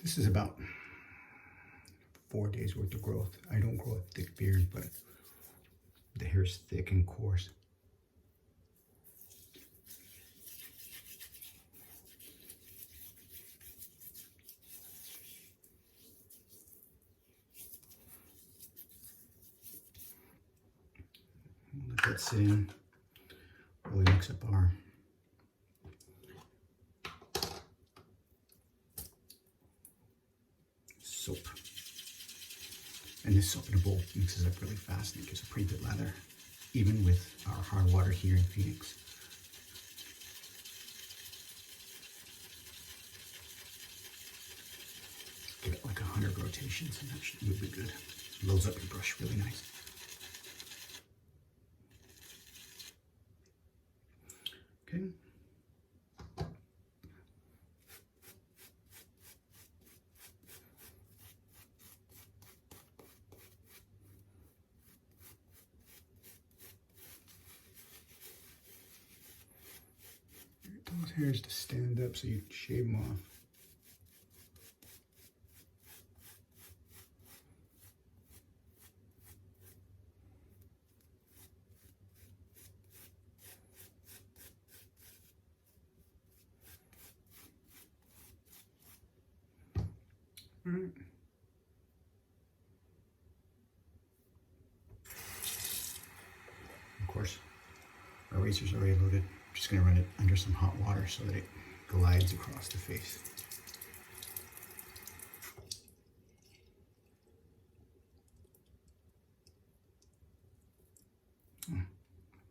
This is about 4 days worth of growth. I don't grow a thick beard, but the hair is thick and coarse. Let that sit in while we mix up our soap. And this soap in a bowl mixes up really fast and it gives a pretty good lather, even with our hard water here in Phoenix. Give it like 100 rotations and that should be good. Loads up your brush really nice. Okay. Those hairs to stand up so you can shave them off. All right. Of course, our razor's already loaded. I'm just going to run it under some hot water so that it glides across the face.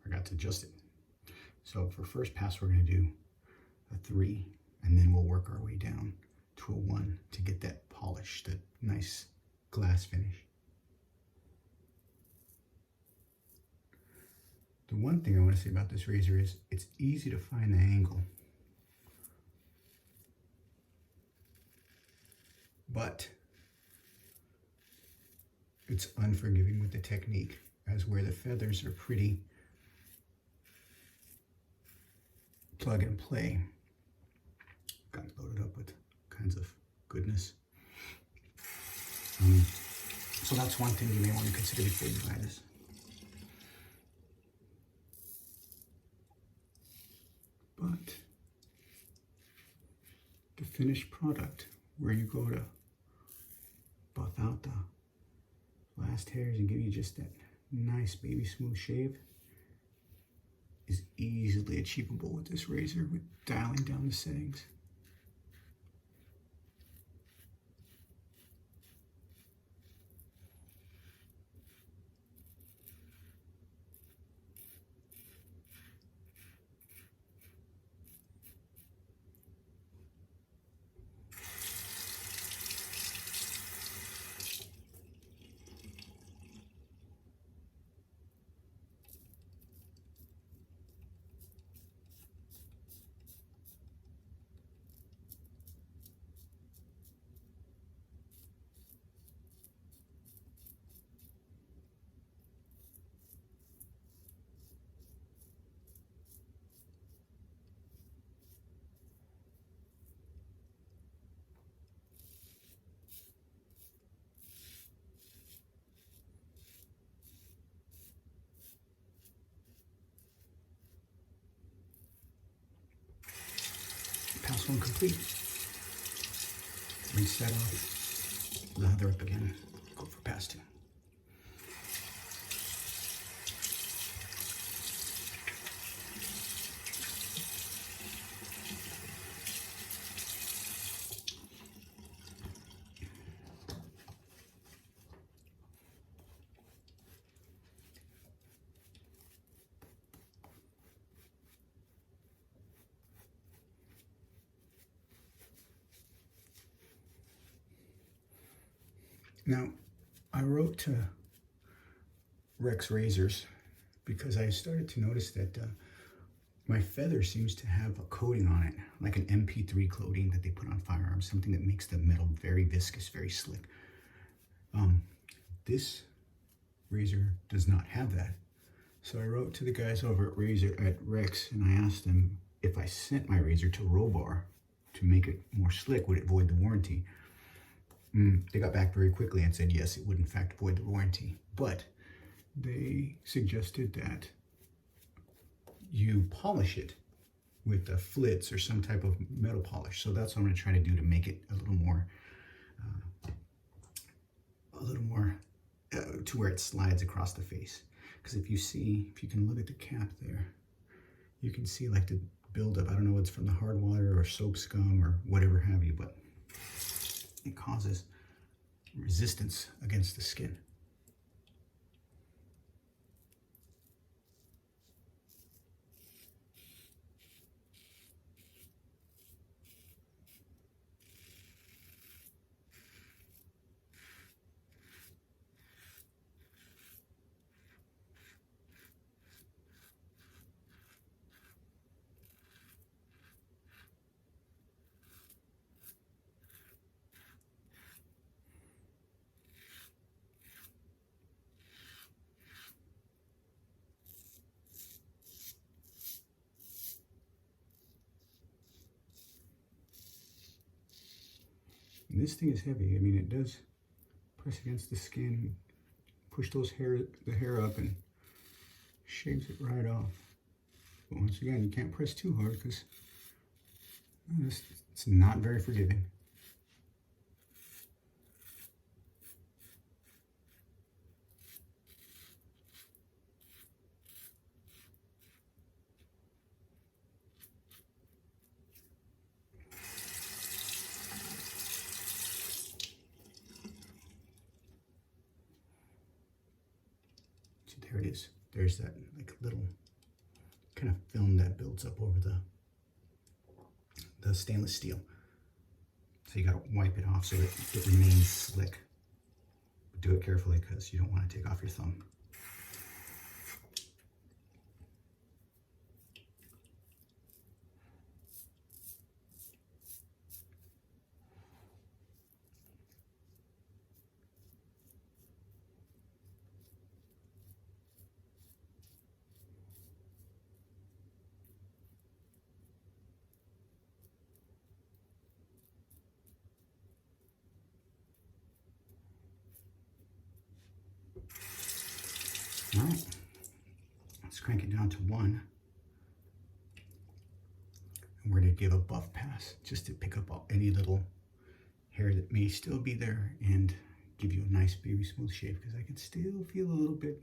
Forgot to adjust it. So for first pass, we're going to do a 3, and then we'll work our way down to a 1 to get that polish, that nice glass finish. The one thing I want to say about this razor is it's easy to find the angle, but it's unforgiving with the technique, as where the feathers are pretty plug and play. Got loaded up with kinds of goodness. So that's one thing you may want to consider before you buy this. But the finished product, where you go to buff out the last hairs and give you just that nice baby smooth shave, is easily achievable with this razor with dialing down the settings. Pass 1 complete. Rinse that off. Lather up again. has to. Now, I wrote to Rex Razors because I started to notice that my feather seems to have a coating on it, like an MP3 coating that they put on firearms, something that makes the metal very viscous, very slick. This razor does not have that. So I wrote to the guys over at Rex, and I asked them if I sent my razor to Robar to make it more slick, would it void the warranty? They got back very quickly and said yes, it would in fact void the warranty, but they suggested that you polish it with a flitz or some type of metal polish. So that's what I'm going to try to do to make it a little more to where it slides across the face. Because if you can look at the cap there, you can see like the buildup. I don't know if it's from the hard water or soap scum or whatever have you, but it causes resistance against the skin. And this thing is heavy. I mean, it does press against the skin, push the hair up, and shaves it right off. But once again, you can't press too hard because it's not very forgiving. There it is. There's that like little kind of film that builds up over the stainless steel. So you gotta wipe it off so that it remains slick. But do it carefully because you don't want to take off your thumb. All right, let's crank it down to 1. And we're going to give a buff pass just to pick up any little hair that may still be there and give you a nice baby smooth shave, because I can still feel a little bit,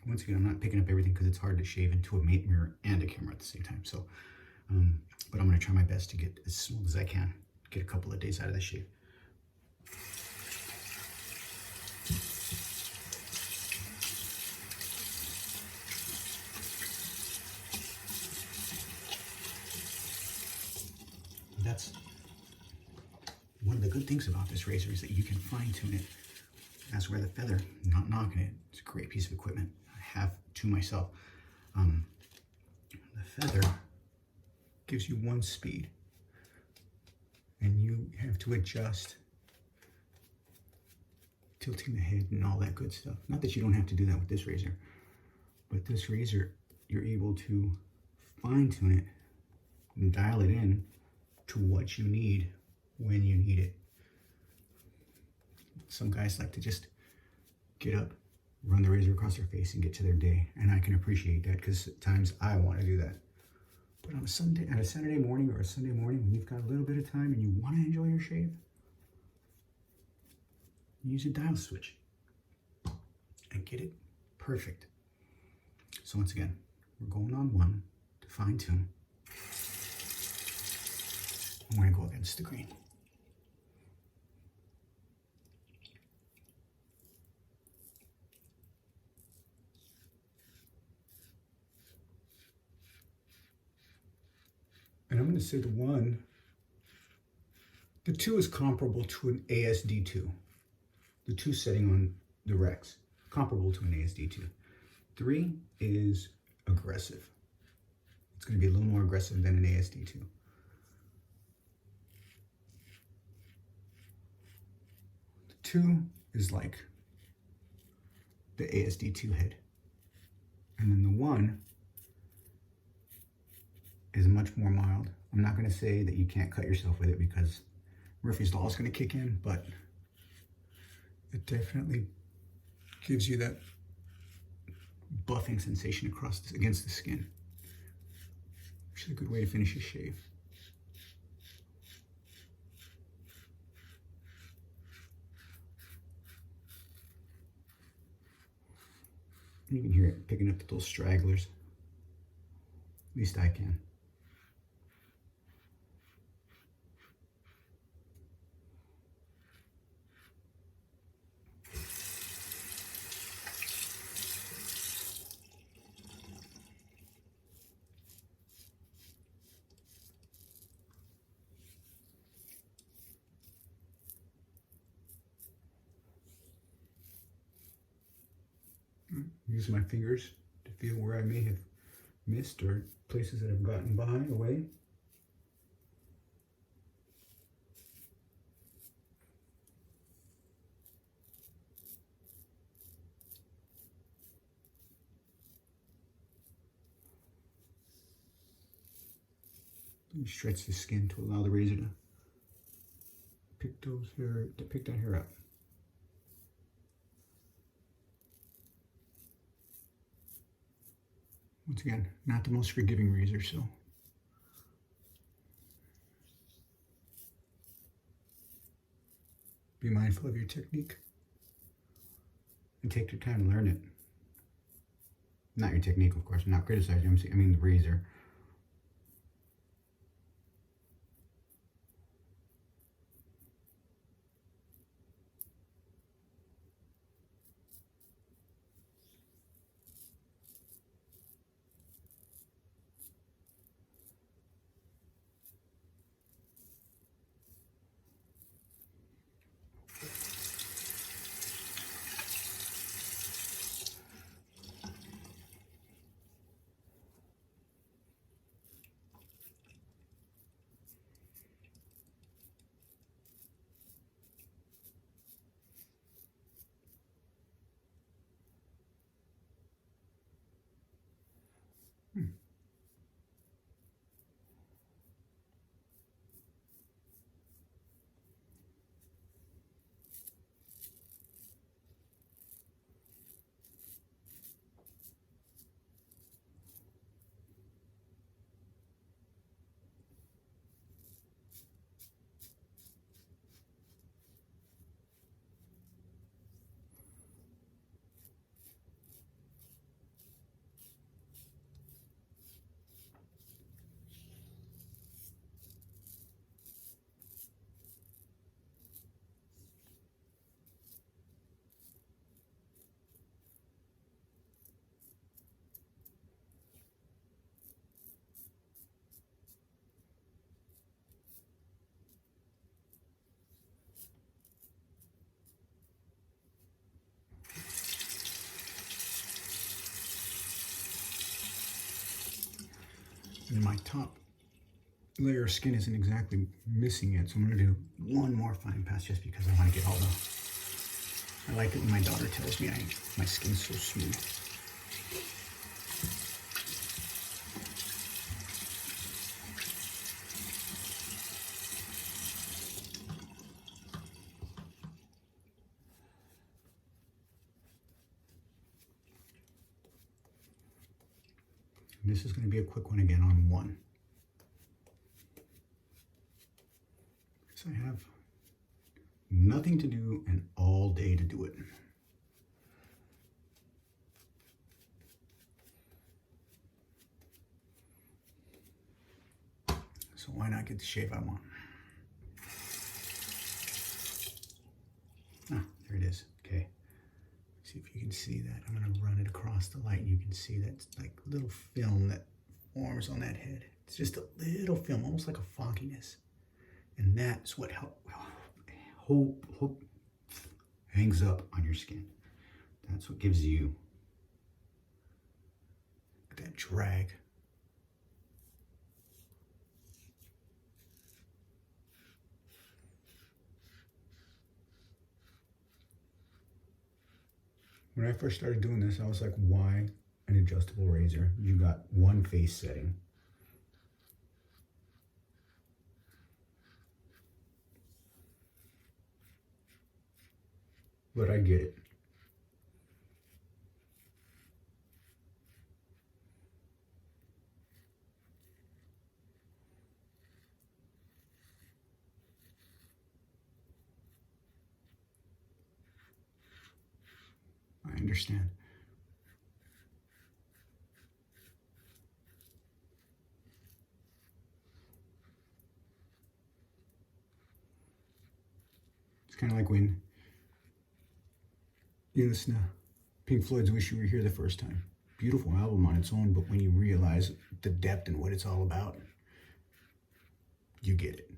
once again, I'm not picking up everything because it's hard to shave into a mate mirror and a camera at the same time. So, but I'm going to try my best to get as smooth as I can, get a couple of days out of the shave. That's one of the good things about this razor, is that you can fine tune it. That's where the feather, not knocking it, it's a great piece of equipment. I have to myself. The feather gives you one speed, and you have to adjust tilting the head and all that good stuff. Not that you don't have to do that with this razor, but this razor, you're able to fine tune it and dial it in to what you need when you need it. Some guys like to just get up, run the razor across their face, and get to their day, and I can appreciate that, because at times I want to do that. But on a Saturday morning or a Sunday morning, when you've got a little bit of time and you want to enjoy your shave, use a dial switch and get it perfect. So once again, we're going on 1 to fine tune. I'm going to go against the grain. And I'm going to say the 2 is comparable to an ASD2. The 2 setting on the Rex, comparable to an ASD2. 3 is aggressive. It's going to be a little more aggressive than an ASD2. The 2 is like the ASD2 head. And then the 1 is much more mild. I'm not going to say that you can't cut yourself with it because Murphy's Law is going to kick in, but it definitely gives you that buffing sensation against the skin, which is a good way to finish a shave. You can hear it picking up the little stragglers. At least I can. Use my fingers to feel where I may have missed or places that have gotten away. You stretch the skin to allow the razor to pick that hair up. Once again, not the most forgiving razor, so be mindful of your technique and take your time to learn it. Not your technique, of course. I'm not criticizing. I mean the razor. And my top layer of skin isn't exactly missing yet, so I'm going to do one more fine pass just because I want to get all the... I like it when my daughter tells me my skin's so smooth. And this is going to be a quick one again on 1. So I have nothing to do and all day to do it. So why not get the shave I want? Ah, there it is. Okay. See if you can see that. I'm going to run it across the light. You can see that like little film that forms on that head. It's just a little film, almost like a fogginess. And that's what hope hangs up on your skin. That's what gives you that drag. When I first started doing this, I was like, why an adjustable razor? You got one face setting. But I get it. I understand. It's kind of like when you listen to Pink Floyd's Wish You Were Here the first time. Beautiful album on its own, but when you realize the depth and what it's all about, you get it.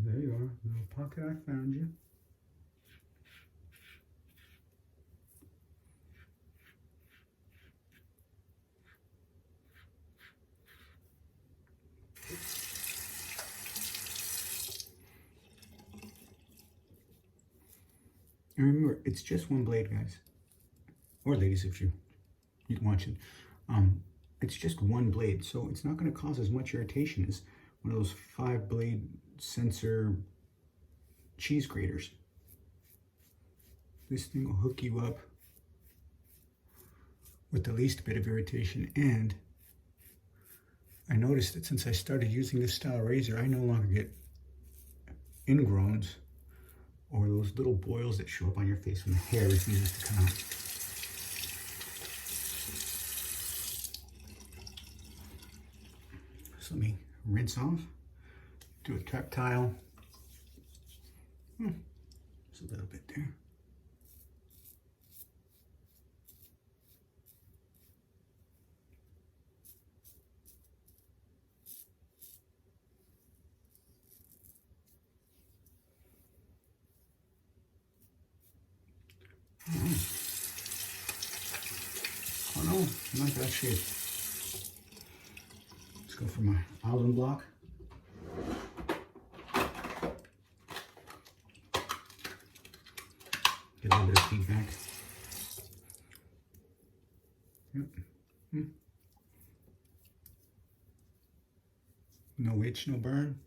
There you are, little pocket, I found you. And remember, it's just one blade, guys. Or ladies, if you're watching. It's just one blade, so it's not going to cause as much irritation as one of those 5-blade sensor cheese graters. This thing will hook you up with the least bit of irritation. And I noticed that since I started using this style razor, I no longer get ingrowns or those little boils that show up on your face when the hair refuses to come out. So let me rinse off, do a tactile. Just a little bit there. Oh no, not that shape. Let's go for my almond block. Get a little bit of feedback. Yep. No itch, no burn.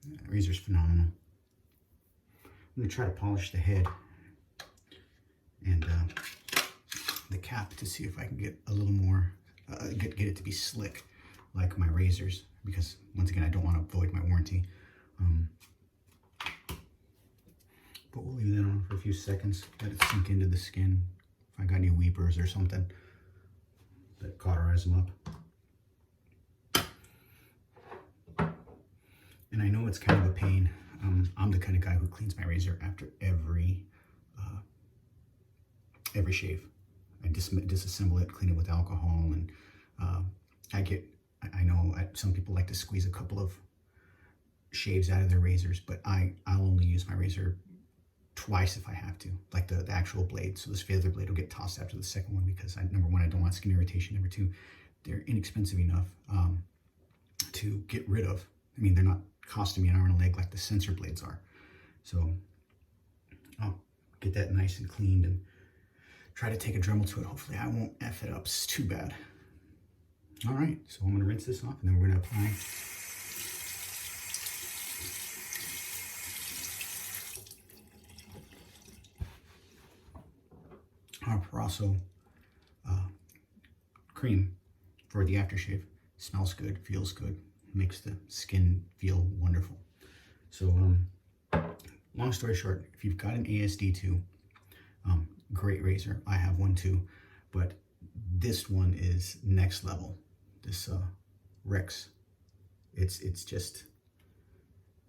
That razor's phenomenal. I'm going to try to polish the head and the cap to see if I can get a little more, get it to be slick like my razors, because once again, I don't want to void my warranty. But we'll leave that on for a few seconds, let it sink into the skin. If I got any weepers or something, that cauterize them up. And I know it's kind of a pain. I'm the kind of guy who cleans my razor after every shave. I disassemble it, clean it with alcohol, and I know some people like to squeeze a couple of shaves out of their razors, but I'll only use my razor twice if I have to, like the actual blade. So this feather blade will get tossed after the second one because number one, I don't want skin irritation. Number two, they're inexpensive enough to get rid of. I mean, they're not costing me an arm and a leg like the sensor blades are. So I'll get that nice and cleaned and try to take a Dremel to it. Hopefully I won't F it up too bad. All right, so I'm gonna rinse this off and then we're gonna apply Proraso cream for the aftershave. Smells good, feels good, makes the skin feel wonderful. So long story short, if you've got an ASD2, great razor. I have one too, but this one is next level. This Rex, it's just,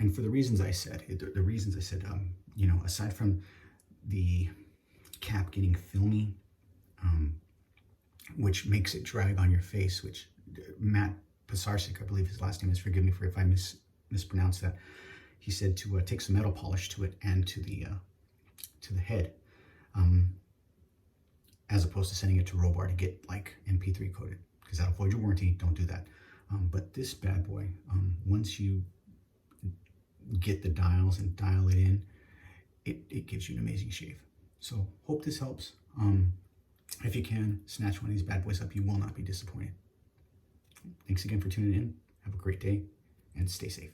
and for the reasons I said, you know, aside from the cap getting filmy, which makes it drag on your face, which Matt Pisarcik, I believe his last name is, forgive me for if I mispronounce that, he said to take some metal polish to it and to the head, as opposed to sending it to Robar to get like MP3 coated, because that'll void your warranty. Don't do that. But this bad boy, once you get the dials and dial it in, it gives you an amazing shave. So hope this helps. If you can, snatch one of these bad boys up. You will not be disappointed. Thanks again for tuning in. Have a great day and stay safe.